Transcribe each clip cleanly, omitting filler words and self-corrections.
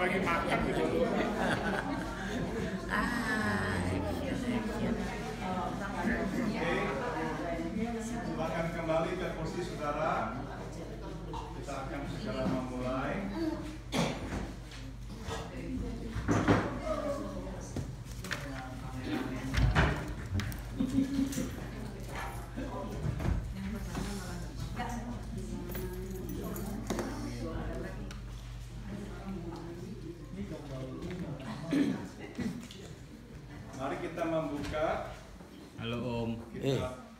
lagi makan gitu. Silakan kembali ke kursi saudara. Kita akan segera memulai. Mari kita membuka. Halo Om. Kitab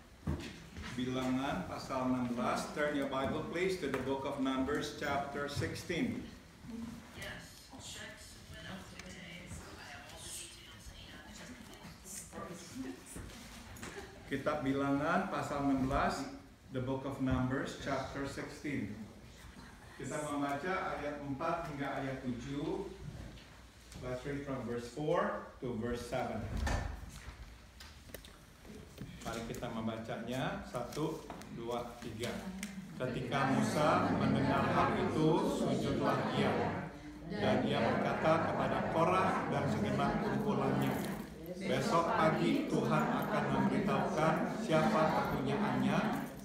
Bilangan pasal 16. Turn your Bible please to the book of Numbers chapter 16. Kitab Bilangan pasal 16, the book of Numbers chapter 16. Kita membaca ayat 4 hingga ayat 7. Let's read from verse 4 to verse 7. Mari kita membacanya. 1, 2, 3. Ketika Musa mendengar hal itu, sujudlah ia. Dan ia berkata kepada Korah dan segenap kumpulannya, besok pagi Tuhan akan memberitahukan siapa kepunyaannya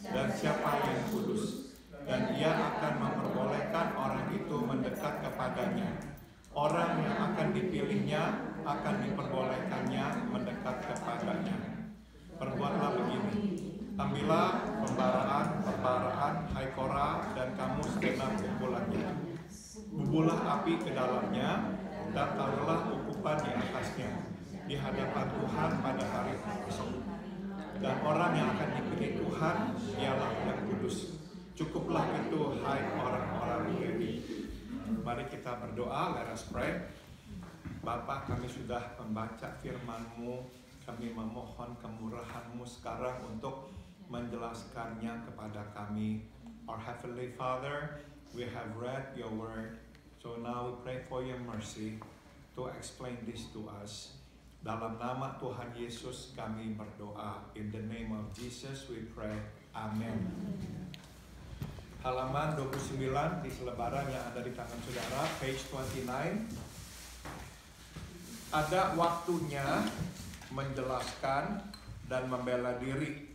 dan siapa yang kudus. Dan ia akan memperbolehkan orang itu mendekat kepadanya. Orang yang akan dipilihnya akan diperbolehkannya mendekat kepadanya. Perbuatlah begini, ambillah pembaraan, hai Korah dan kamu segenap kumpulannya. Bubuhlah api ke dalamnya dan taruhlah ukupan di atasnya di hadapan Tuhan pada hari esok. Dan orang yang akan dipilih Tuhan ialah yang kudus. Cukuplah itu, hai orang-orang Lewi. Mari kita berdoa. Let us pray. Bapa, kami sudah membaca firman-Mu. Kami memohon kemurahan-Mu sekarang untuk menjelaskannya kepada kami. Our Heavenly Father, we have read your word. So now we pray for your mercy to explain this to us. Dalam nama Tuhan Yesus kami berdoa. In the name of Jesus we pray. Amen. Halaman 29 di selebaran yang ada di tangan saudara, page 29. Ada waktunya menjelaskan dan membela diri.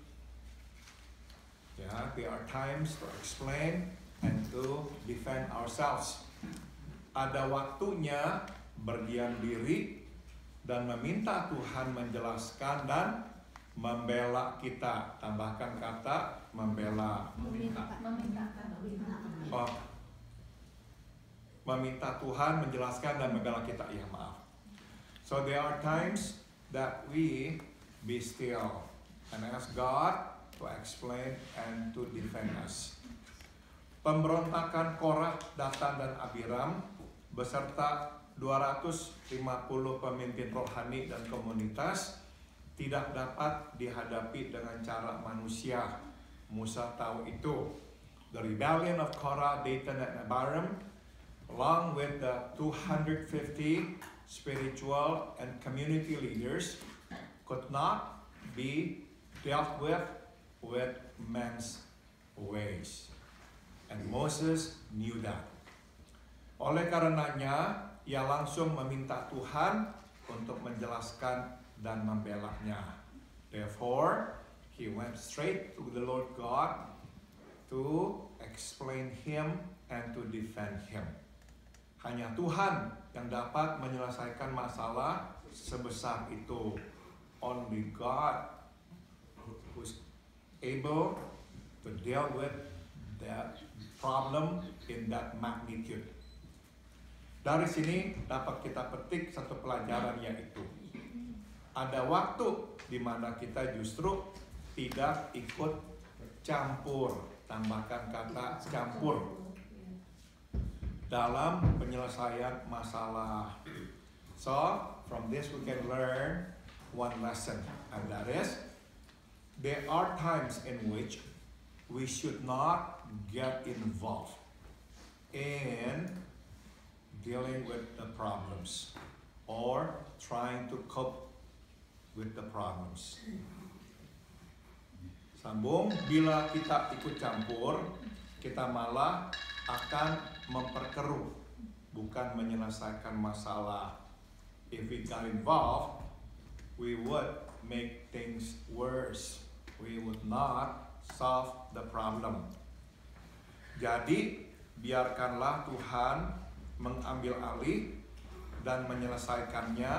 Ya, there are times to explain and to defend ourselves. Ada waktunya berdiam diri dan meminta Tuhan menjelaskan dan membela kita. Tambahkan kata membela. Meminta Tuhan menjelaskan dan membela kita. Ya, maaf. So there are times that we be still and ask God to explain and to defend us. Pemberontakan Korah, Datan dan Abiram beserta 250 pemimpin rohani dan komunitas tidak dapat dihadapi dengan cara manusia. Musa tahu itu. The rebellion of Korah, Datan and Abiram, along with the 250 spiritual and community leaders, could not be dealt with men's ways. And Moses knew that. Oleh karenanya, ia langsung meminta Tuhan untuk menjelaskan dan membelanya. Therefore, he went straight to the Lord God to explain him and to defend him. Hanya Tuhan yang dapat menyelesaikan masalah sebesar itu. Only God who's able to deal with that problem in that magnitude. Dari sini dapat kita petik satu pelajaran, yaitu ada waktu di mana kita justru tidak ikut campur. Tambahkan kata campur dalam penyelesaian masalah. So, from this we can learn one lesson, and that is, there are times in which we should not get involved in dealing with the problems or trying to cope with the problems. Sambung, bila kita ikut campur, kita malah akan memperkeruh, bukan menyelesaikan masalah. If we got involved, we would make things worse. We would not solve the problem. Jadi, biarkanlah Tuhan mengambil alih dan menyelesaikannya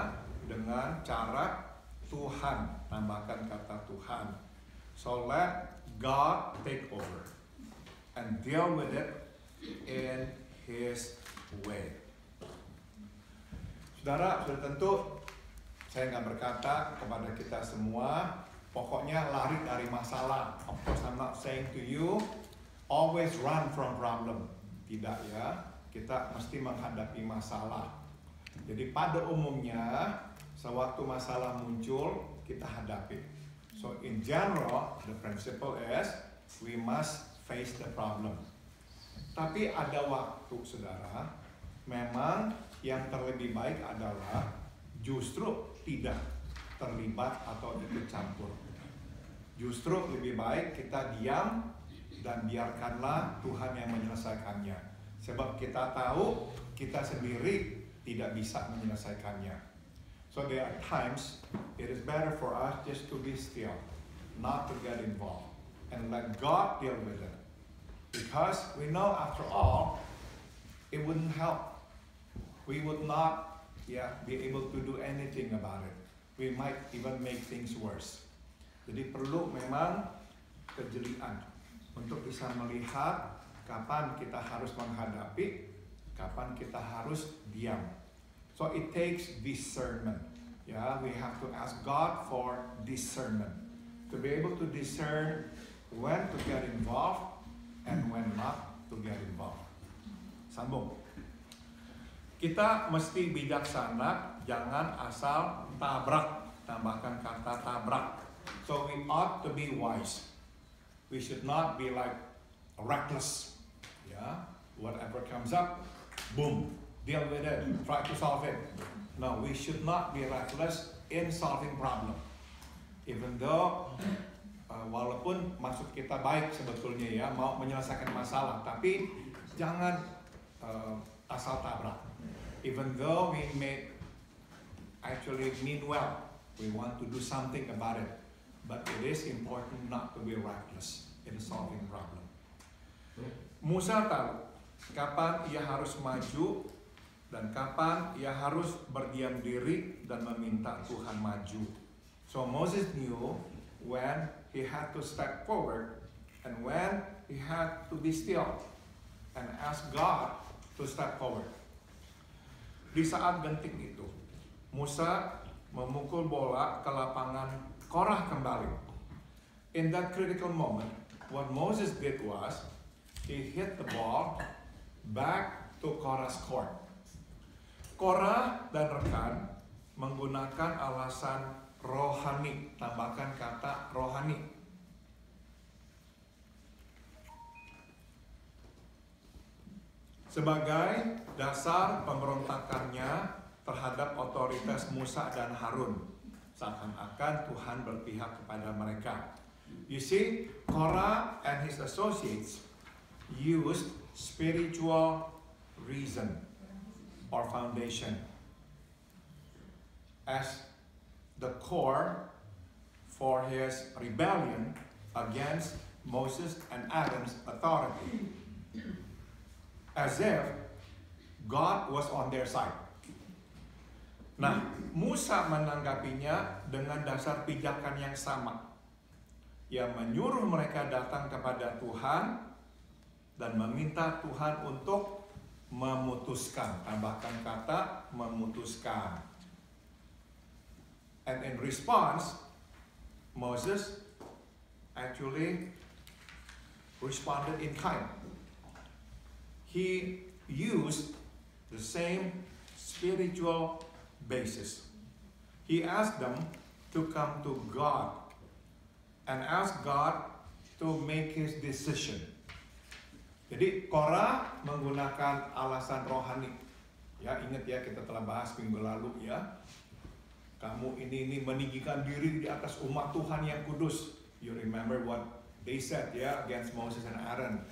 dengan cara Tuhan. Tambahkan kata Tuhan. So let God take over and deal with it in His way. Saudara, sudah tentu saya nggak berkata kepada kita semua, pokoknya lari dari masalah. Of course, I'm not saying to you, always run from problem. Tidak ya, kita mesti menghadapi masalah. Jadi pada umumnya, sewaktu masalah muncul, kita hadapi. So in general, the principle is, we must face the problem. Tapi ada waktu, saudara, memang yang terlebih baik adalah justru tidak terlibat atau ikut campur. Justru lebih baik kita diam dan biarkanlah Tuhan yang menyelesaikannya. Sebab kita tahu kita sendiri tidak bisa menyelesaikannya. So there are times it is better for us just to be still, not to get involved, and let God deal with it. Because we know after all, it wouldn't help. We would not be able to do anything about it. We might even make things worse. Jadi perlu memang kejelian untuk bisa melihat kapan kita harus menghadapi, kapan kita harus diam. So it takes discernment. We have to ask God for discernment. To be able to discern when to get involved and when not to get involved. Sambung. Kita mesti bijaksana, jangan asal tabrak. Tambahkan kata tabrak. So we ought to be wise. We should not be like reckless. Whatever comes up, boom, deal with it, try to solve it. No, we should not be reckless in solving problem. Even though walaupun maksud kita baik sebetulnya mau menyelesaikan masalah, tapi jangan asal tabrak. Even though we may actually mean well, we want to do something about it, but it is important not to be reckless in solving problem. Musa tahu kapan ia harus maju dan kapan ia harus berdiam diri dan meminta Tuhan maju. So Moses knew when he had to step forward and when he had to be still and ask God to step forward. Di saat genting itu, Musa memukul bola ke lapangan Korah kembali. In that critical moment, what Moses did was, he hit the ball back to Korah's court. Korah dan rekan menggunakan alasan rohani, tambahkan kata rohani. Sebagai dasar pemberontakannya terhadap otoritas Musa dan Harun, seakan-akan Tuhan berpihak kepada mereka. You see, Korah and his associates used spiritual reason or foundation as the core for his rebellion against Moses and Aaron's authority, as if God was on their side. Nah, Musa menanggapinya dengan dasar pijakan yang sama. Ia menyuruh mereka datang kepada Tuhan dan meminta Tuhan untuk memutuskan. Tambahkan kata memutuskan. And in response, Moses actually responded in kind. He used the same spiritual basis. He asked them to come to God and ask God to make his decision. Jadi Korah menggunakan alasan rohani. Ya, ingat ya, kita telah bahas minggu lalu ya. Kamu ini meninggikan diri di atas umat Tuhan yang kudus. You remember what they said ya against Moses and Aaron.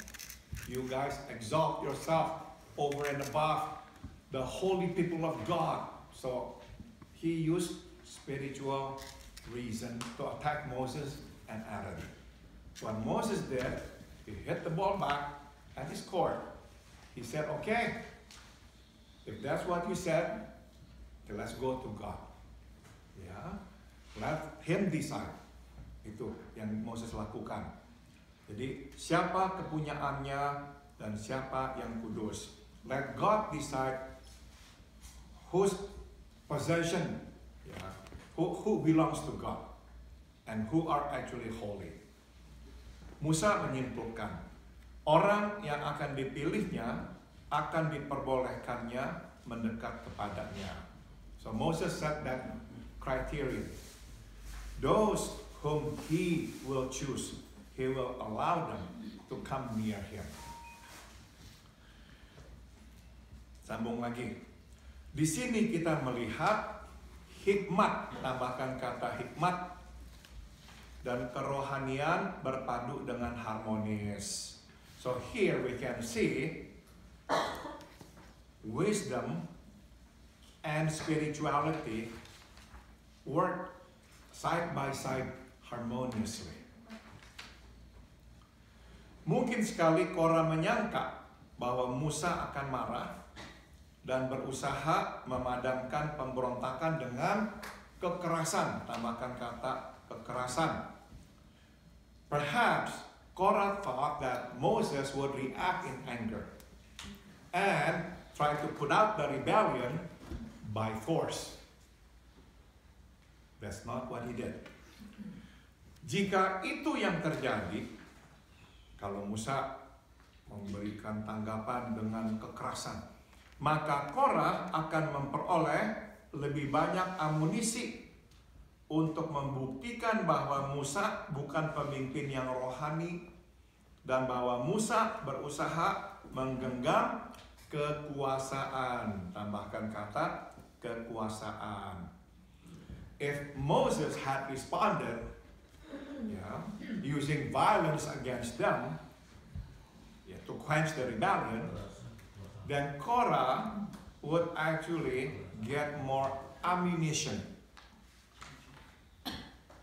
You guys exalt yourself over and above the holy people of God. So he used spiritual reason to attack Moses and Aaron. What Moses did, he hit the ball back and he scored. He said, okay, if that's what you said, then let's go to God. Ya, let him decide. Itu yang Moses lakukan. Jadi siapa kepunyaannya dan siapa yang kudus. Let God decide whose possession, who belongs to God and who are actually holy. Musa menyimpulkan, orang yang akan dipilihnya akan diperbolehkannya mendekat kepadanya. So Moses set that criteria. Those whom he will choose, he will allow them to come near him. Sambung lagi. Di sini kita melihat hikmat, tambahkan kata hikmat, dan kerohanian berpadu dengan harmonis. So here we can see wisdom and spirituality work side by side harmoniously. Mungkin sekali Korah menyangka bahwa Musa akan marah dan berusaha memadamkan pemberontakan dengan kekerasan, tambahkan kata kekerasan. Perhaps Korah thought that Moses would react in anger and try to put out the rebellion by force. That's not what he did. Jika itu yang terjadi, kalau Musa memberikan tanggapan dengan kekerasan, maka Korah akan memperoleh lebih banyak amunisi untuk membuktikan bahwa Musa bukan pemimpin yang rohani dan bahwa Musa berusaha menggenggam kekuasaan. Tambahkan kata kekuasaan. If Moses had responded using violence against them to quench the rebellion, then Korah would actually get more ammunition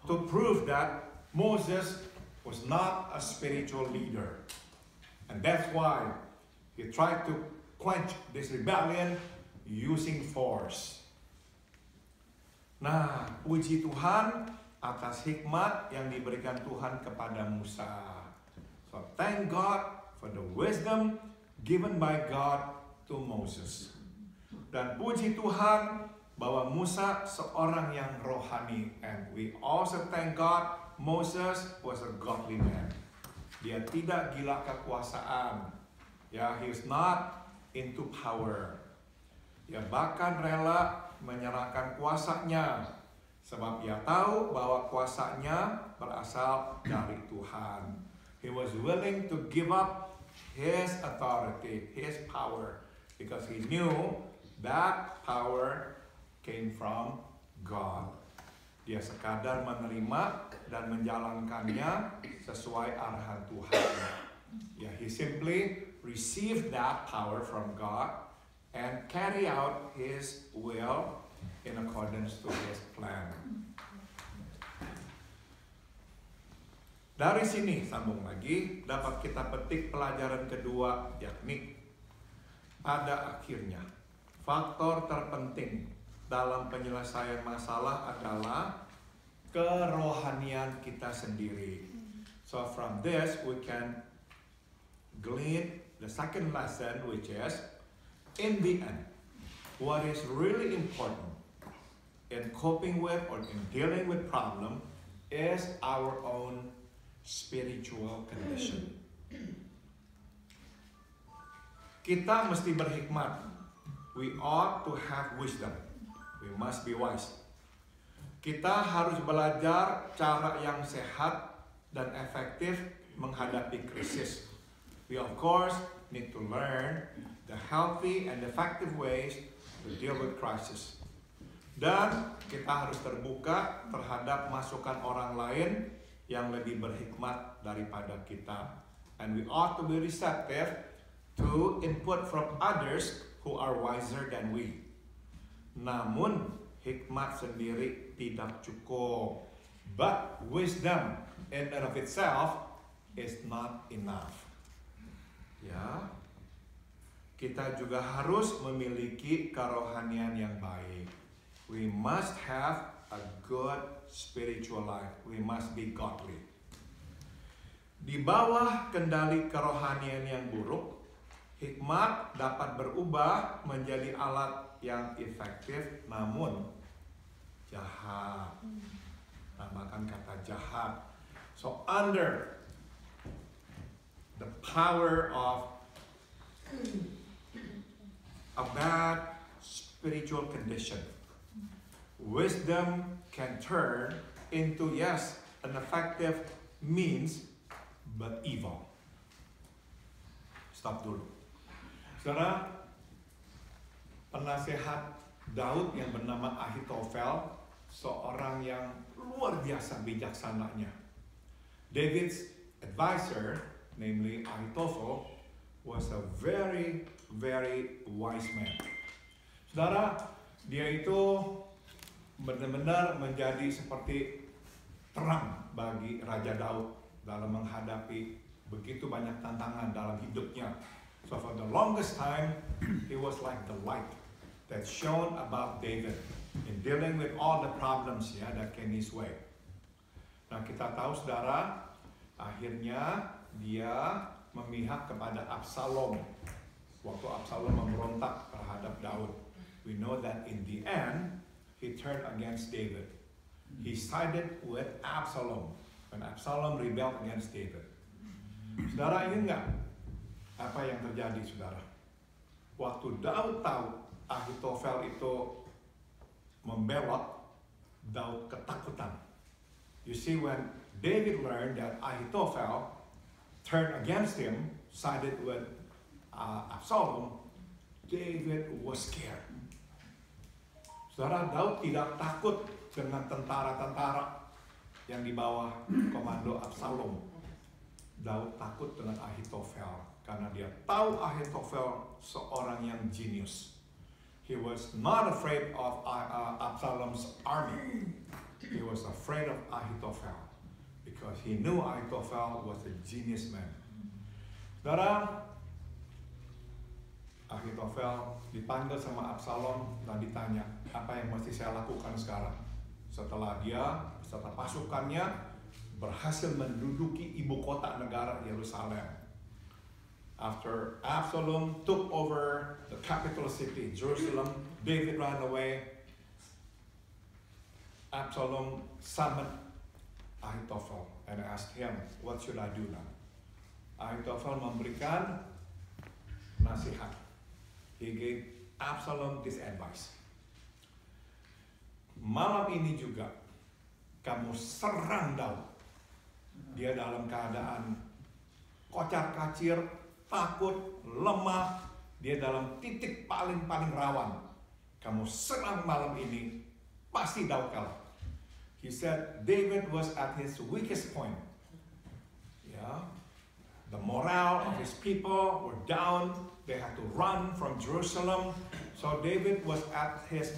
to prove that Moses was not a spiritual leader. And that's why he tried to quench this rebellion using force. Nah, puji Tuhan atas hikmat yang diberikan Tuhan kepada Musa. So thank God for the wisdom given by God to Moses. Dan puji Tuhan bahwa Musa seorang yang rohani. And we also thank God Moses was a godly man. Dia tidak gila kekuasaan. He is not into power. Dia bahkan rela menyerahkan kuasanya. Sebab dia tahu bahwa kuasanya berasal dari Tuhan. He was willing to give up his authority, his power. Because he knew that power came from God. Dia sekadar menerima dan menjalankannya sesuai arahan Tuhan. He simply received that power from God and carry out his will in accordance to his plan. Dari sini, sambung lagi, dapat kita petik pelajaran kedua, yakni pada akhirnya faktor terpenting dalam penyelesaian masalah adalah kerohanian kita sendiri. So from this we can glean the second lesson, which is in the end, what is really important in coping with or in dealing with problem is our own spiritual condition. Kita mesti berhikmat. We ought to have wisdom. We must be wise. Kita harus belajar cara yang sehat dan efektif menghadapi krisis. We of course need to learn the healthy and effective ways to deal with crisis. Dan kita harus terbuka terhadap masukan orang lain yang lebih berhikmat daripada kita. And we ought to be receptive to input from others who are wiser than we. Namun hikmat sendiri tidak cukup. But wisdom in and of itself is not enough. Ya, kita juga harus memiliki kerohanian yang baik. We must have a good spiritual life. We must be godly. Di bawah kendali kerohanian yang buruk, hikmat dapat berubah menjadi alat yang efektif namun jahat. Tambahkan kata jahat. So under the power of a bad spiritual condition, wisdom can turn into, yes, an effective means, but evil. Stop dulu. Saudara, penasehat Daud yang bernama Ahitofel, seorang yang luar biasa bijaksananya. David's advisor, namely Ahitophel, was a very, very wise man. Saudara, dia itu benar-benar menjadi seperti terang bagi Raja Daud dalam menghadapi begitu banyak tantangan dalam hidupnya. So for the longest time, he was like the light that shone above David in dealing with all the problems that came his way. Nah, kita tahu saudara, akhirnya dia memihak kepada Absalom waktu Absalom memberontak terhadap Daud. We know that in the end he turned against David. He sided with Absalom when Absalom rebelled against David. Saudara, ingat nggak apa yang terjadi, saudara? Waktu Daud tahu Ahitofel itu membelot, Daud ketakutan. You see, when David learned that Ahitofel turned against him, sided with Absalom, David was scared. Saudara, Daud tidak takut dengan tentara-tentara yang di bawah komando Absalom. Daud takut dengan Ahitofel karena dia tahu Ahitofel seorang yang jenius. He was not afraid of Absalom's army. He was afraid of Ahitofel because he knew Ahitofel was a genius man. Saudara, Ahitofel dipanggil sama Absalom dan ditanya, apa yang mesti saya lakukan sekarang? Setelah dia beserta pasukannya berhasil menduduki ibu kota negara Yerusalem. After Absalom took over the capital city, Jerusalem, David ran away. Absalom summoned Ahitofel and asked him, what should I do now? Ahitofel memberikan nasihat. He gave Absalom this advice. Malam ini juga kamu serang Daud. Dia dalam keadaan kocar-kacir, takut, lemah. Dia dalam titik paling rawan. Kamu serang malam ini, pasti Daud kalah. He said David was at his weakest point. The morale of his people were down. They had to run from Jerusalem. So David was at his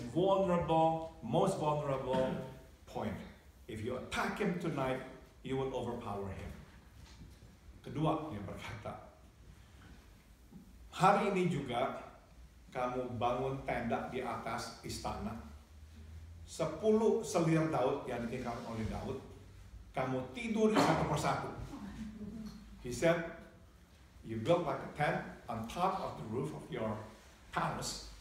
most vulnerable point. If you attack him tonight, you will overpower him. Kedua, dia berkata, hari ini juga kamu bangun tenda di atas istana. 10 selir Daud yang ditinggalkan oleh Daud, kamu tidur satu persatu. He said, you build like a tent on top of the roof of your palace,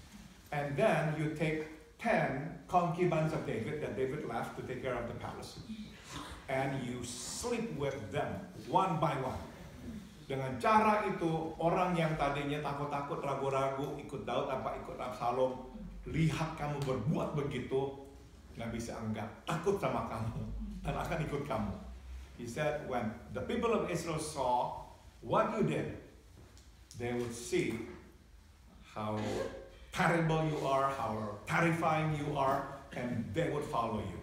and then you take 10 concubines of David that David left to take care of the palace, and you sleep with them one by one. Dengan cara itu, orang yang tadinya takut-takut, ragu-ragu, ikut Daud apa ikut Absalom, lihat kamu berbuat begitu, nggak bisa enggak, takut sama kamu, dan akan ikut kamu. He said, when the people of Israel saw what you did, they would see how terrible you are, how terrifying you are, and they would follow you.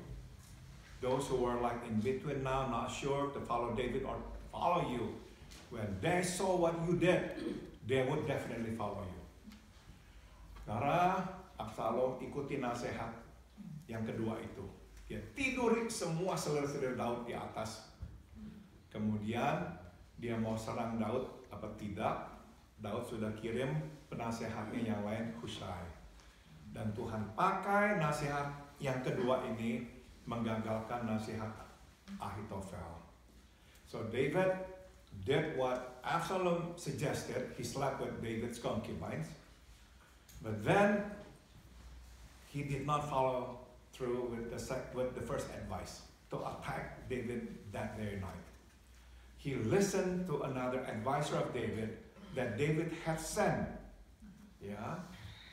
Those who were like in between now, not sure to follow David or follow you, when they saw what you did, they would definitely follow you. Saudara, Absalom ikuti nasihat yang kedua itu. Dia tiduri semua selir-selir Daud di atas. Kemudian dia mau serang Daud apa tidak. Daud sudah kirim penasehatnya yang lain, Hushai. Dan Tuhan pakai nasihat yang kedua ini menggagalkan nasihat Ahitofel. So David did what Absalom suggested. He slept with David's concubines. But then he did not follow through with the first advice to attack David that very night. He listened to another advisor of David that David had sent,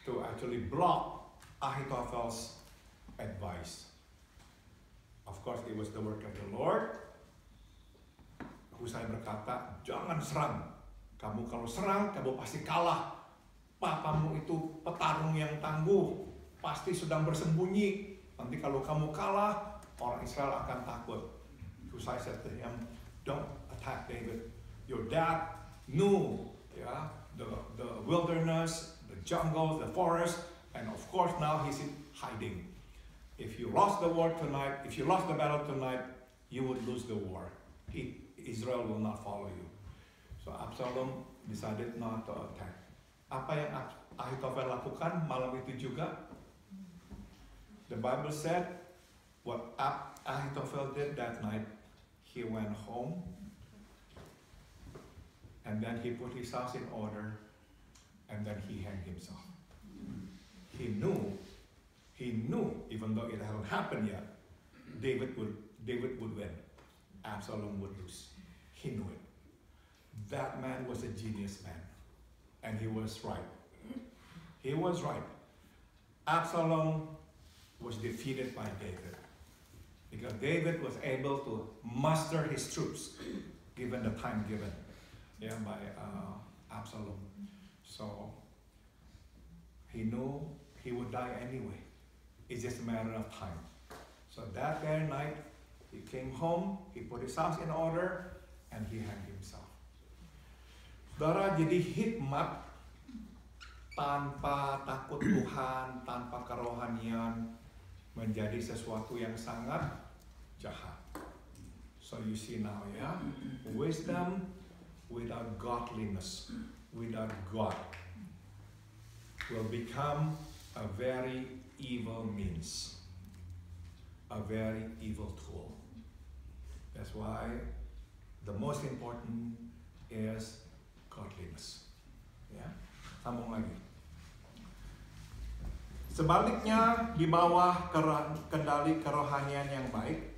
to actually block Ahithophel's advice. Of course, it was the work of the Lord. Hushai berkata, jangan serang. Kamu kalau serang, kamu pasti kalah. Papamu itu petarung yang tangguh, pasti sedang bersembunyi. Nanti kalau kamu kalah, orang Israel akan takut. Hushai said to him, don't attack David. Your dad knew, the wilderness, the jungle, the forest, and of course now he's in hiding. If you lost the war tonight, if you lost the battle tonight, you would lose the war. Israel will not follow you. So Absalom decided not to attack. Apa yang Ahitofel lakukan malam itu juga? The Bible said what Ahitofel did that night. He went home and then he put his house in order and then he hanged himself. He knew, even though it hadn't happened yet, David would win. Absalom would lose. He knew it. That man was a genius man. And he was right. He was right. Absalom was defeated by David. Because David was able to muster his troops, given the time given by Absalom. So he knew he would die anyway. It's just a matter of time. So that very night, he came home, he put his house in order, and he hanged himself. Saudara, jadi hikmat tanpa takut Tuhan, tanpa kerohanian, menjadi sesuatu yang sangat jahat. So you see now, wisdom without godliness, without God, will become a very evil means, a very evil tool. That's why the most important is godliness. Sambung lagi. Sebaliknya, di bawah kendali kerohanian yang baik,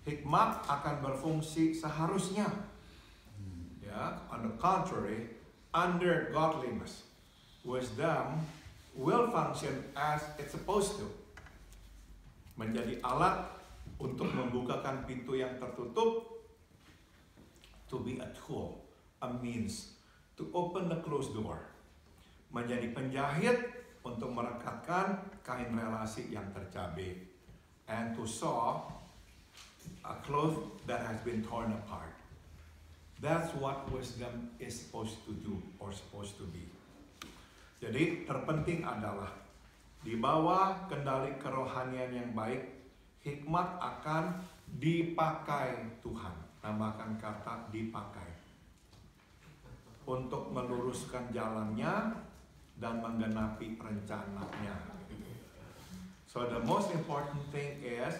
hikmat akan berfungsi seharusnya. On the contrary, under godliness, wisdom will function as it's supposed to. Menjadi alat untuk membukakan pintu yang tertutup, to be a tool, a means to open the closed door. Menjadi penjahit untuk merekatkan kain relasi yang tercabik, and to sew a cloth that has been torn apart. That's what wisdom is supposed to do or supposed to be. Jadi terpenting adalah di bawah kendali kerohanian yang baik, hikmat akan dipakai Tuhan. Tambahkan kata dipakai. Untuk meluruskan jalannya dan menggenapi rencananya. So the most important thing is,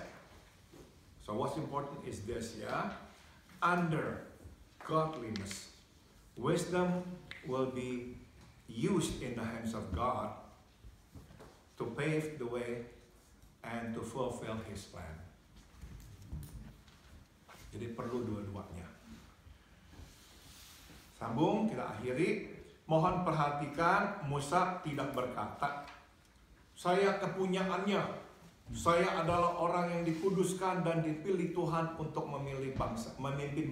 what's important is this, under godliness, wisdom will be used in the hands of God to pave the way and to fulfill His plan. Jadi perlu dua-duanya. Sambung, kita akhiri. Mohon perhatikan, Musa tidak berkata, saya kepunyaannya, saya adalah orang yang dikuduskan dan dipilih Tuhan untuk memimpin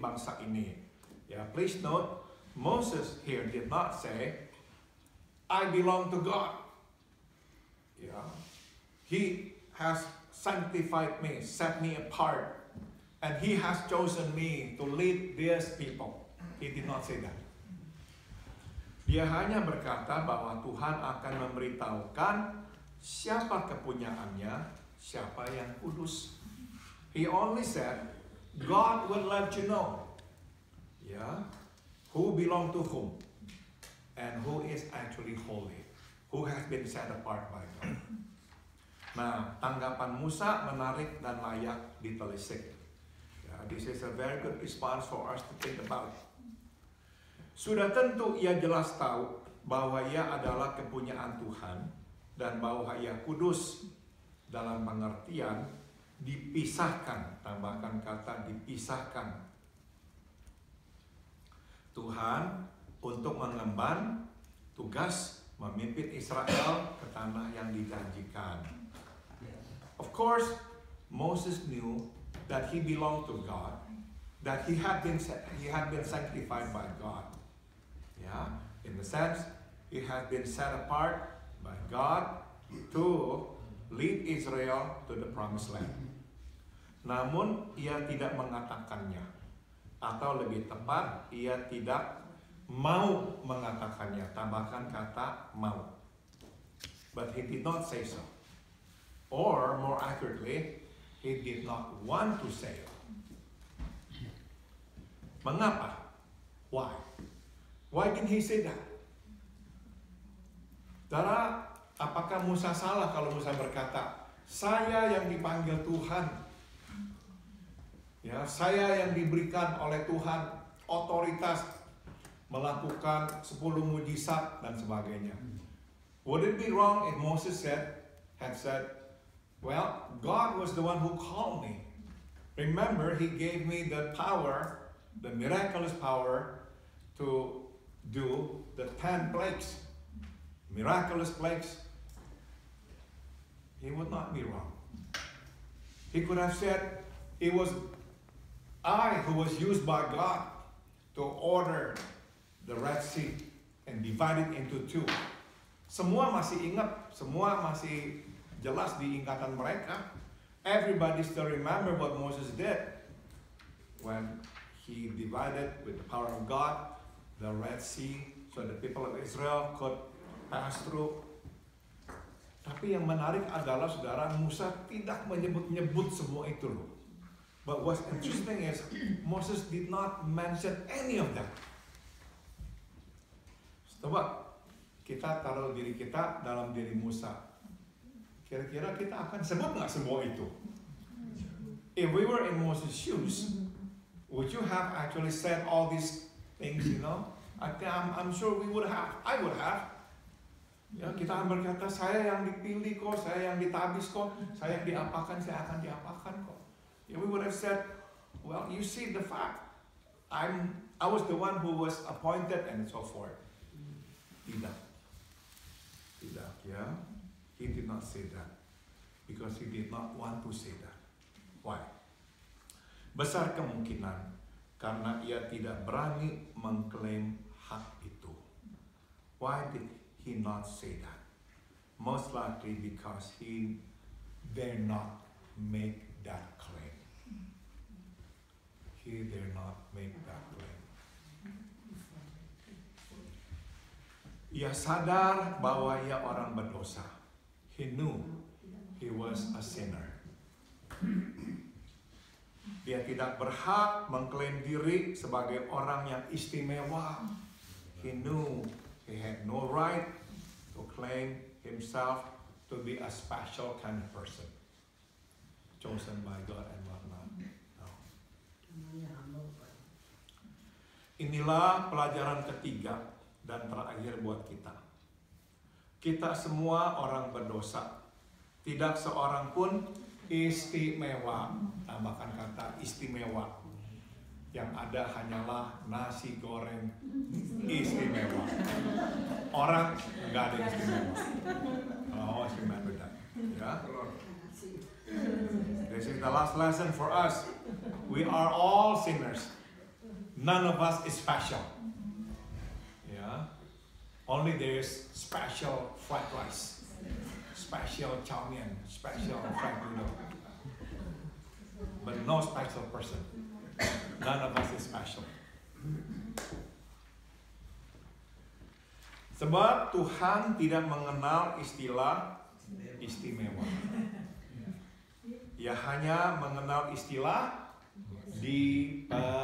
bangsa ini. Please note, Moses here did not say, I belong to God. He has sanctified me, set me apart, and He has chosen me to lead these people. He did not say that. Dia hanya berkata bahwa Tuhan akan memberitahukan siapa kepunyaannya, siapa yang kudus. He only said, God will let you know, who belong to whom, and who is actually holy, who has been set apart by God. Nah, tanggapan Musa menarik dan layak ditelisik. This is a very good response for us to think about. Sudah tentu ia jelas tahu bahwa ia adalah kepunyaan Tuhan dan bahwa ia kudus dalam pengertian dipisahkan, tambahkan kata dipisahkan. Tuhan untuk mengemban tugas memimpin Israel ke tanah yang dijanjikan. Of course, Moses knew that he belonged to God, that he had been sanctified by God. In the sense, he had been set apart by God to lead Israel to the promised land. Namun, ia tidak mengatakannya. Atau lebih tepat, ia tidak mau mengatakannya. Tambahkan kata mau. But he did not say so. Or, more accurately, he did not want to say it. Mengapa? Why? Why didn't he say that? Saudara, apakah Musa salah kalau Musa berkata, saya yang dipanggil Tuhan, saya yang diberikan oleh Tuhan otoritas melakukan 10 mujizat dan sebagainya. Would it be wrong if Moses had said, well, God was the one who called me. Remember, he gave me the power, the miraculous power to do the 10 plagues, miraculous plagues. He would not be wrong. He could have said, it was I who was used by God to order the Red Sea and divide it into 2. Semua masih ingat, semua masih jelas di ingatan mereka. Everybody still remember what Moses did when he divided with the power of God the Red Sea so the people of Israel could pass through. Tapi yang menarik adalah, saudara, Musa tidak menyebut-nyebut semua itu loh. But what's interesting is Moses did not mention any of that. Coba kita taruh diri kita dalam diri Musa. Kira-kira kita akan sebut nggak semua itu? If we were in Moses' shoes, would you have actually said all these things, I'm sure we would have. I would have. Kita akan berkata, saya yang dipilih kok, saya yang ditabis kok, saya yang diapakan, saya akan diapakan kok. We would have said, well, you see the fact, I was the one who was appointed and so forth. Tidak. He did not say that because he did not want to say that. Why? Besar kemungkinan karena ia tidak berani mengklaim hak itu. Why did he not say that? Most likely because he dare not make that claim. He dare not make that claim. Ia sadar bahwa ia orang berdosa. He knew he was a sinner. Dia tidak berhak mengklaim diri sebagai orang yang istimewa. He knew he had no right to claim himself to be a special kind of person, chosen by God and whatnot. No. Inilah pelajaran ketiga dan terakhir buat kita. Kita semua orang berdosa. Tidak seorang pun istimewa. Tambahkan kata istimewa. Yang ada hanyalah nasi goreng istimewa. Orang enggak ada yang istimewa. Oh, remember that. This is the last lesson for us. We are all sinners. None of us is special. Only there is special fried rice, special chow mein, special fried noodle. But no special person. None of us is special. Sebab Tuhan tidak mengenal istilah istimewa. Ia hanya mengenal istilah diperkenan.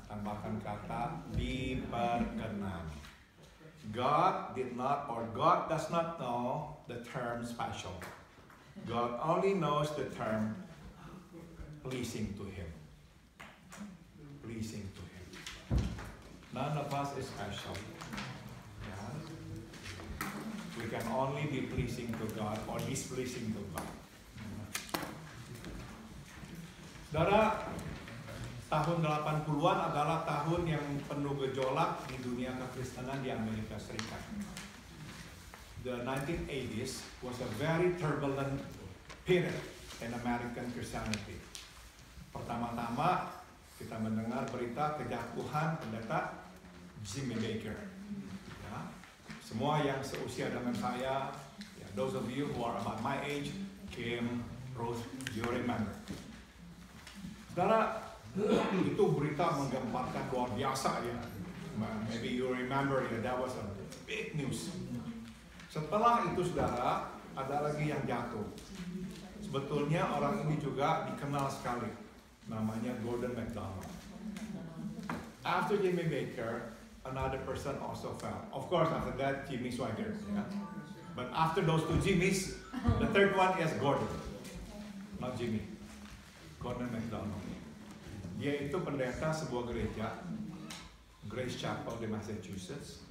Tambahkan kata diperkenan. God did not, or God does not know the term special. God only knows the term pleasing to Him. Pleasing to Him. None of us is special. Yeah. We can only be pleasing to God or displeasing to God. Saudara, tahun 80-an adalah tahun yang penuh gejolak di dunia kekristenan di Amerika Serikat. The 1980s was a very turbulent period in American Christianity. Pertama-tama kita mendengar berita kejatuhan pendeta Jimmy Baker. Ya, semua yang seusia dengan saya, ya, those of you who are about my age, Kim, Rose, you remember. Saudara, itu berita menggemparkan luar biasa ya. Maybe you remember ya, that was a big news. Setelah itu saudara, ada lagi yang jatuh. Sebetulnya orang ini juga dikenal sekali. Namanya Gordon MacDonald. After Jimmy Baker, another person also fell. Of course, after that, Jimmy Swaggart. Yeah? But after those two Jimmys, the third one is Gordon. Not Jimmy. Gordon MacDonald. Dia itu pendeta sebuah gereja, Grace Chapel di Massachusetts,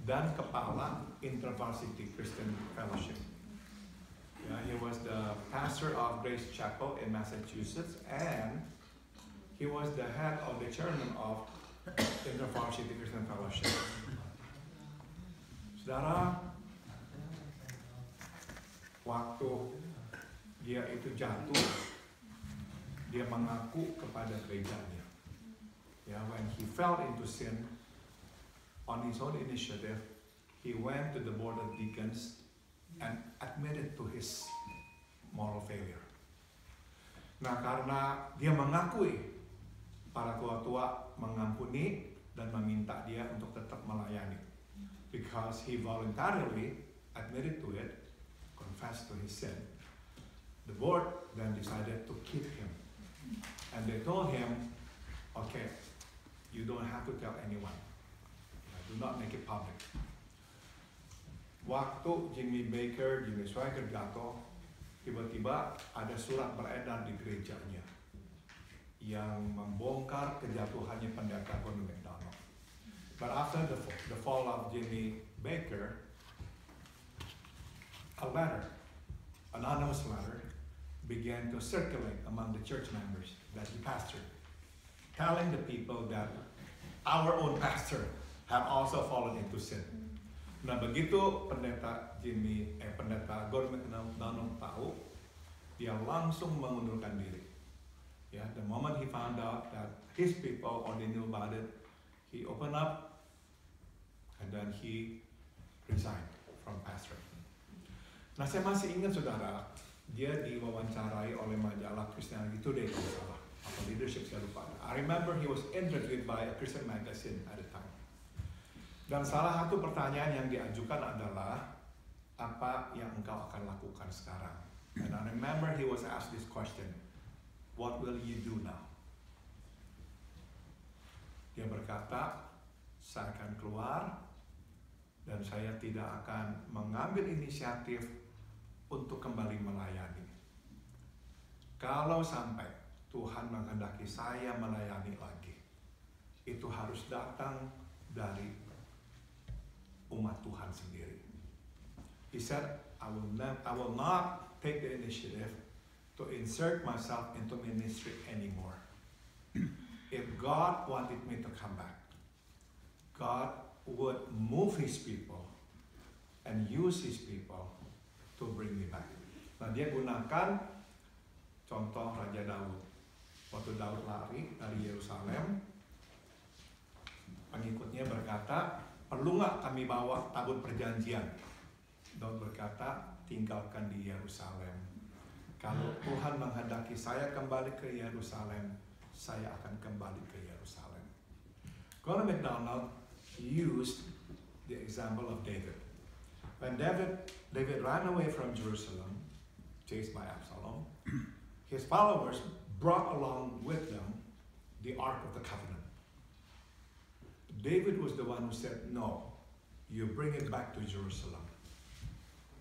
dan kepala InterVarsity Christian Fellowship. He was the pastor of Grace Chapel in Massachusetts, and he was the head of the chairman of InterVarsity Christian Fellowship. Saudara, waktu dia itu jatuh, dia mengaku kepada gerejanya. When he fell into sin, on his own initiative, he went to the board of deacons and admitted to his moral failure. Nah, karena dia mengakui, para tua-tua mengampuni dan meminta dia untuk tetap melayani. Because he voluntarily admitted to it, confessed to his sin. The board then decided to keep him. And they told him, okay, you don't have to tell anyone. Do not make it public. Waktu Jimmy Swaggart jatuh, tiba-tiba ada surat beredar di gerejanya yang membongkar kejatuhannya pendeta Gordon MacDonald. But after the fall of Jimmy Baker, a letter, anonymous letter, began to circulate among the church members that he pastored, telling the people that our own pastor have also fallen into sin. Nah, begitu pendeta Gordon MacDonald tahu, dia langsung mengundurkan diri. The moment he found out that his people or they knew about it, he opened up and then he resigned from pastoring. Nah, saya masih ingat saudara, dia diwawancarai oleh majalah Christianity Today kalau salah, atau Leadership, saya lupa. I remember he was interviewed by a Christian magazine at the time. Dan salah satu pertanyaan yang diajukan adalah, apa yang engkau akan lakukan sekarang? And I remember he was asked this question, what will you do now? Dia berkata, saya akan keluar dan saya tidak akan mengambil inisiatif untuk kembali melayani. Kalau sampai Tuhan menghendaki saya melayani lagi, itu harus datang dari umat Tuhan sendiri. He said, I will not take the initiative to insert myself into ministry anymore. If God wanted me to come back, God would move His people and use His people to bring me back. Nah, dia gunakan contoh Raja Daud. Waktu Daud lari dari Yerusalem, pengikutnya berkata, perlu nggak kami bawa tabut perjanjian? Daud berkata, tinggalkan di Yerusalem. Kalau Tuhan menghendaki saya kembali ke Yerusalem, saya akan kembali ke Yerusalem. Gordon MacDonald used the example of David. When David ran away from Jerusalem, chased by Absalom, his followers brought along with them the Ark of the Covenant. David was the one who said, no, you bring it back to Jerusalem.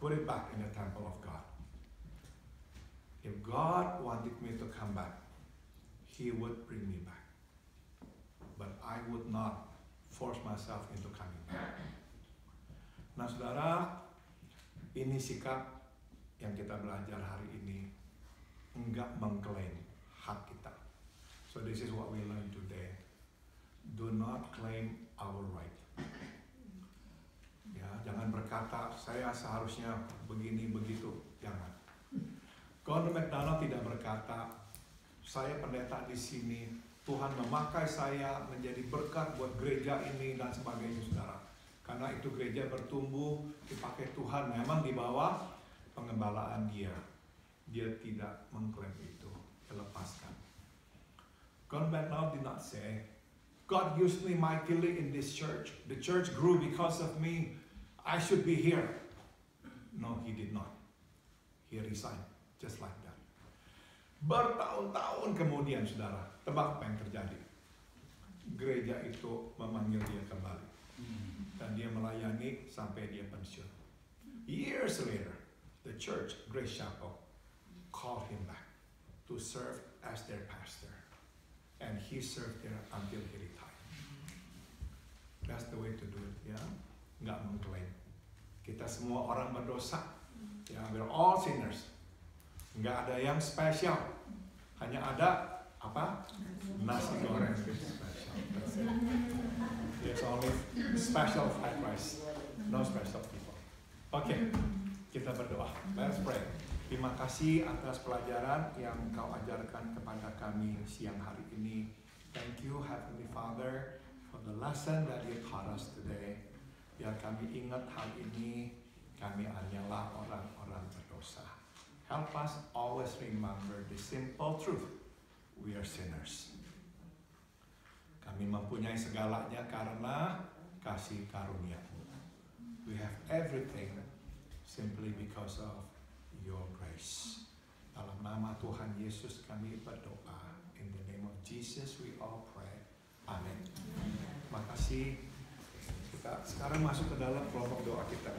Put it back in the temple of God. If God wanted me to come back, He would bring me back. But I would not force myself into coming back. Nah saudara, ini sikap yang kita belajar hari ini, enggak mengklaim hak kita. So this is what we learn today. Do not claim our right. Ya, jangan berkata saya seharusnya begini begitu, jangan. Gordon MacDonald tidak berkata saya pendeta di sini, Tuhan memakai saya menjadi berkat buat gereja ini dan sebagainya, saudara. Karena itu gereja bertumbuh dipakai Tuhan, memang di bawah pengembalaan Dia. Dia tidak mengklaim itu, dilepaskan. Gordon MacDonald did not say, God used me mightily in this church. The church grew because of me. I should be here. No, he did not. He resigned, just like that. Bertahun-tahun kemudian, saudara, tebak apa yang terjadi? Gereja itu memanggil dia kembali. Dan dia melayani sampai dia pensiun. Years later, the church, Grace Chapel, called him back to serve as their pastor. And he served there until he retired. That's the way to do it, ya. Nggak mengklaim. Kita semua orang berdosa. Ya, we're all sinners. Nggak ada yang spesial. Hanya ada apa? Nasi goreng special. There's only special fried rice. No special people. Oke, kita berdoa. Let's pray. Terima kasih atas pelajaran yang Kau ajarkan kepada kami siang hari ini. Thank you, Heavenly Father, for the lesson that you taught us today. Biar kami ingat hal ini, kami hanyalah orang-orang berdosa. Help us always remember the simple truth. We are sinners. Kami mempunyai segalanya karena kasih karunia-Mu. We have everything simply because of Your grace. Dalam nama Tuhan Yesus kami berdoa. In the name of Jesus we all pray. Amin. Terima kasih. Kita sekarang masuk ke dalam kelompok doa kita.